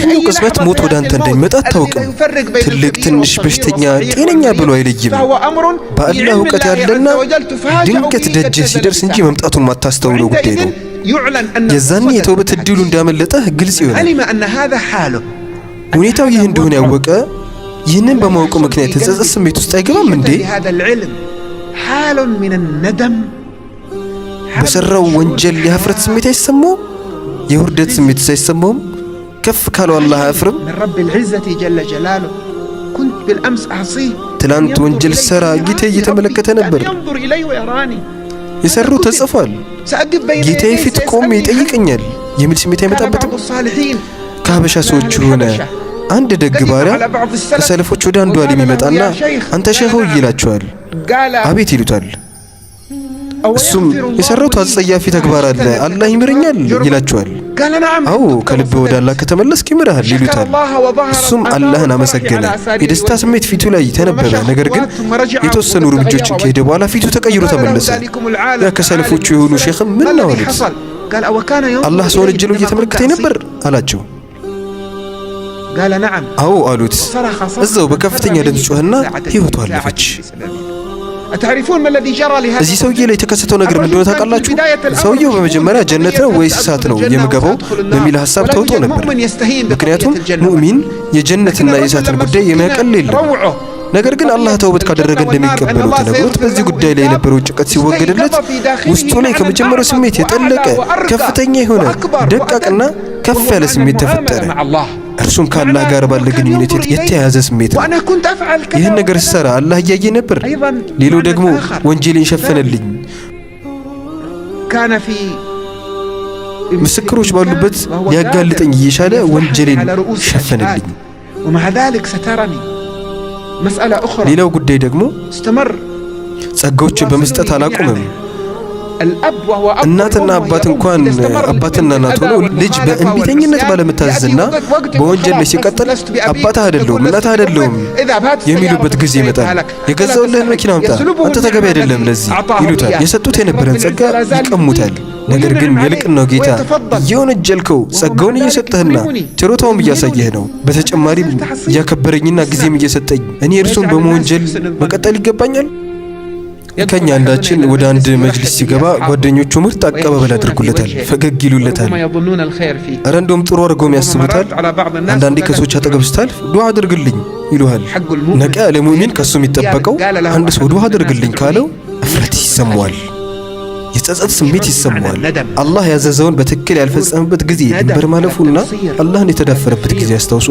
በየትኛው ቅጽበት ሞት ወደ አንተ እንደሚመጣ አታውቅም። ትልቅ ትንሽ፣ በሽተኛ ጤነኛ ብሎ አይለይም። በአላህ እውቀት ያለና ድንገት ደጅህ ሲደርስ እንጂ መምጣቱን ማታስተውለው ጉዳይ ነው። የዛኔ የተውበት እድሉ እንዳመለጠህ ግልጽ ይሆናል። ሁኔታው ይህ እንደሆነ ያወቀ ይህንን በማወቁ ምክንያት የጸጸት ስሜት ውስጥ አይገባም እንዴ? በሰራው ወንጀል የሀፍረት ስሜት አይሰማውም? የውርደት ስሜት አይሰማውም? ከፍ ካለው አላህ አያፍርም? ትላንት ወንጀል ሰራ ጌታዬ እየተመለከተ ነበር። የሰራው ተጽፏል። ጌታዬ ፊት ቆሜ ይጠይቀኛል የሚል ስሜት አይመጣበትም? ከሀበሻ ሰዎች ሆነ አንድ ደግ ባሪያ ከሰለፎች ወደ አንዱ ዓሊም ይመጣና አንተ ሼህ ሆይ ይላቸዋል። አቤት ይሉታል። እሱም የሰራሁት አጸያፊ ተግባር አለ አላህ ይምረኛል ይላቸዋል። አዎ ከልብ ወደ አላህ ከተመለስክ ይምርሃል ይሉታል። እሱም አላህን አመሰገነ። የደስታ ስሜት ፊቱ ላይ ተነበበ። ነገር ግን የተወሰኑ እርምጃዎችን ከሄደ በኋላ ፊቱ ተቀይሮ ተመለሰ። ያ ከሰለፎቹ የሆኑ ሼኽም ምን ነው አሉት። አላህ ሰውን እጅ ነው እየተመለከተ ነበር አላቸው። አዎ አሉት። እዛው በከፍተኛ ድምፅ ጮህና ህይወቱ አለፈች። እዚህ ሰውዬ ላይ የተከሰተው ነገር ምን እንደሆነ ታውቃላችሁ? ሰውየው በመጀመሪያ ጀነት ነው ወይስ እሳት ነው የምገባው በሚል ሐሳብ ተውጦ ነበር። ምክንያቱም ሙእሚን የጀነትና የእሳትን ጉዳይ የሚያቀል የለም። ነገር ግን አላህ ተውበት ካደረገ እንደሚቀበለው ተነግሮት በዚህ ጉዳይ ላይ የነበረው ጭንቀት ሲወገድለት ውስጡ ላይ ከመጀመሪያው ስሜት የጠለቀ ከፍተኛ የሆነ ደቃቅና ከፍ ያለ ስሜት ተፈጠረ። እርሱም ከአላህ ጋር ባለ ግንኙነት የተያያዘ ስሜት ነው። ይህን ነገር ስሰራ አላህ እያየ ነበር። ሌላው ደግሞ ወንጀሌን ሸፈነልኝ። ምስክሮች ባሉበት ሊያጋልጠኝ እየቻለ ወንጀሌን ሸፈነልኝ። ሌላው ጉዳይ ደግሞ ጸጋዎችን በመስጠት አላቆመም። እናትና አባት እንኳን አባትና እናት ሆነው ልጅ በእንቢተኝነት ባለመታዘዝና በወንጀል ላይ ሲቀጥል አባትህ አይደለሁም እናትህ አይደለሁም የሚሉበት ጊዜ ይመጣል። የገዛውልህን መኪና አምጣ አንተ ተገቢ አይደለም ለዚህ ይሉታል። የሰጡት የነበረን ጸጋ ይቀሙታል። ነገር ግን የልቅናው ጌታ እየወነጀልከው ጸጋውን እየሰጠህና ችሮታውም እያሳየህ ነው። በተጨማሪም እያከበረኝና ጊዜም እየሰጠኝ እኔ እርሱን በመወንጀል መቀጠል ይገባኛል? ከኛ አንዳችን ወደ አንድ መጅሊስ ሲገባ ጓደኞቹ ምርጥ አቀባበል አድርጉለታል፣ ፈገግ ይሉለታል። ኧረ እንደውም ጥሩ አድርገውም ያስቡታል። አንዳንዴ ከሰዎች አጠገብ ስታልፍ ዱዓ አድርግልኝ ይሉሃል። ነቃ ያለ ሙእሚን ከሱ የሚጠበቀው አንድ ሰው ዱዓ አድርግልኝ ካለው እፍረት ይሰማዋል፣ የጸጸት ስሜት ይሰማዋል። አላህ ያዘዘውን በትክክል ያልፈጸመበት ጊዜ ድንበር ማለፉና አላህን የተዳፈረበት ጊዜ አስታውሶ